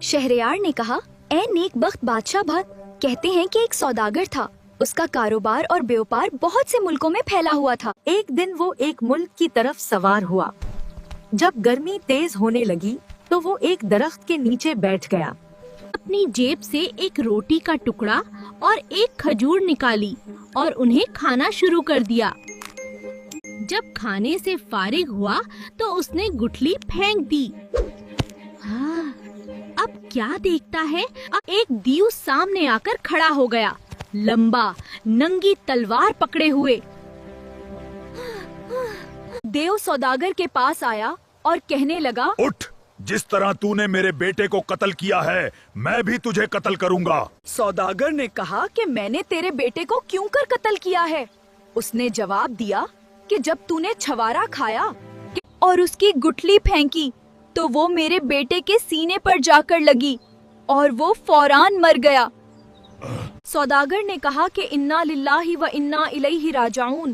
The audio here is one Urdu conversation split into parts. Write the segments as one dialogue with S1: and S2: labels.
S1: شہریار نے کہا، اے نیک بخت بادشاہ بھات، کہتے ہیں کہ ایک سوداگر تھا، اس کا کاروبار اور بیوپار بہت سے ملکوں میں پھیلا ہوا تھا۔
S2: ایک دن وہ ایک ملک کی طرف سوار ہوا۔ جب گرمی تیز ہونے لگی تو وہ ایک درخت کے نیچے بیٹھ گیا۔
S3: اپنی جیب سے ایک روٹی کا ٹکڑا اور ایک کھجور نکالی اور انہیں کھانا شروع کر دیا۔ جب کھانے سے فارغ ہوا تو اس نے گٹھلی پھینک دی۔ اب کیا دیکھتا ہے، ایک دیو سامنے آ کر کھڑا ہو گیا، لمبا ننگی تلوار پکڑے ہوئے۔
S1: دیو سوداگر کے پاس آیا اور کہنے لگا،
S4: اٹھ، جس طرح تو نے میرے بیٹے کو قتل کیا ہے میں بھی تجھے قتل کروں گا۔
S1: سوداگر نے کہا کہ میں نے تیرے بیٹے کو کیوں کر قتل کیا ہے؟ اس نے جواب دیا کہ جب تو نے چھوارا کھایا اور اس کی گٹھلی پھینکی تو وہ میرے بیٹے کے سینے پر جا کر لگی اور وہ فوراً مر گیا۔ سوداگر نے کہا کہ انا للہ و انا الیہ راجعون۔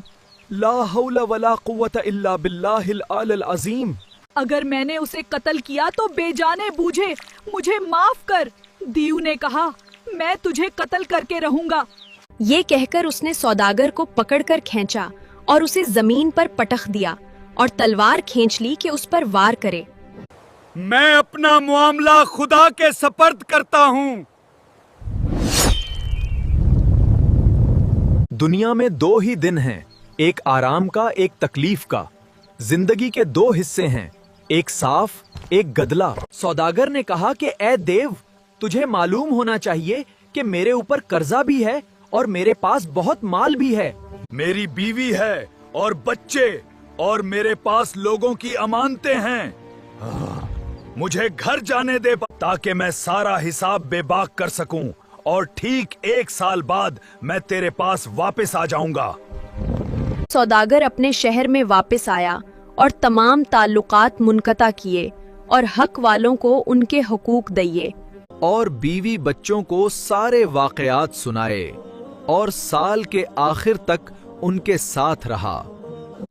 S5: لا حول ولا قوت الا باللہ العلی العظیم۔
S1: اگر میں نے اسے قتل کیا تو بے جانے بوجھے مجھے معاف کر۔ دیو نے کہا، میں تجھے قتل کر کے رہوں گا۔ یہ کہہ کر اس نے سوداگر کو پکڑ کر کھینچا اور اسے زمین پر پٹخ دیا اور تلوار کھینچ لی کہ اس پر وار کرے۔
S4: میں اپنا معاملہ خدا کے سپرد کرتا ہوں۔
S5: دنیا میں دو ہی دن ہیں، ایک آرام کا، ایک تکلیف کا۔ زندگی کے دو حصے ہیں، ایک صاف، ایک گدلا۔ سوداگر نے کہا کہ اے دیو، تجھے معلوم ہونا چاہیے کہ میرے اوپر قرضہ بھی ہے اور میرے پاس بہت مال بھی ہے۔
S4: میری بیوی ہے اور بچے اور میرے پاس لوگوں کی امانتیں ہیں۔ مجھے گھر جانے دے تاکہ میں سارا حساب بے باک کر سکوں اور ٹھیک 1 سال بعد میں تیرے پاس واپس آ جاؤں گا۔
S1: سوداگر اپنے شہر میں واپس آیا اور تمام تعلقات منقطع کیے اور حق والوں کو ان کے حقوق دیے۔
S5: اور بیوی بچوں کو سارے واقعات سنائے اور سال کے آخر تک ان کے ساتھ رہا۔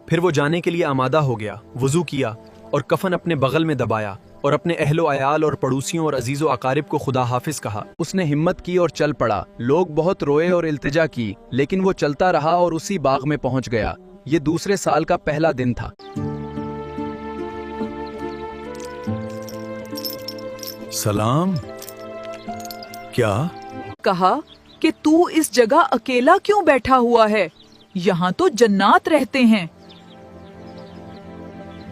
S5: پھر وہ جانے کے لیے آمادہ ہو گیا، وضو کیا اور کفن اپنے بغل میں دبایا اور اپنے اہل و عیال اور پڑوسیوں اور عزیز و اقارب کو خدا حافظ کہا۔ اس نے ہمت کی اور چل پڑا۔ لوگ بہت روئے اور التجا کی، لیکن وہ چلتا رہا اور اسی باغ میں پہنچ گیا۔ یہ دوسرے سال کا پہلا دن تھا۔
S4: سلام۔ کیا؟
S6: کہا کہ تو اس جگہ اکیلا کیوں بیٹھا ہوا ہے؟ یہاں تو جنات رہتے ہیں۔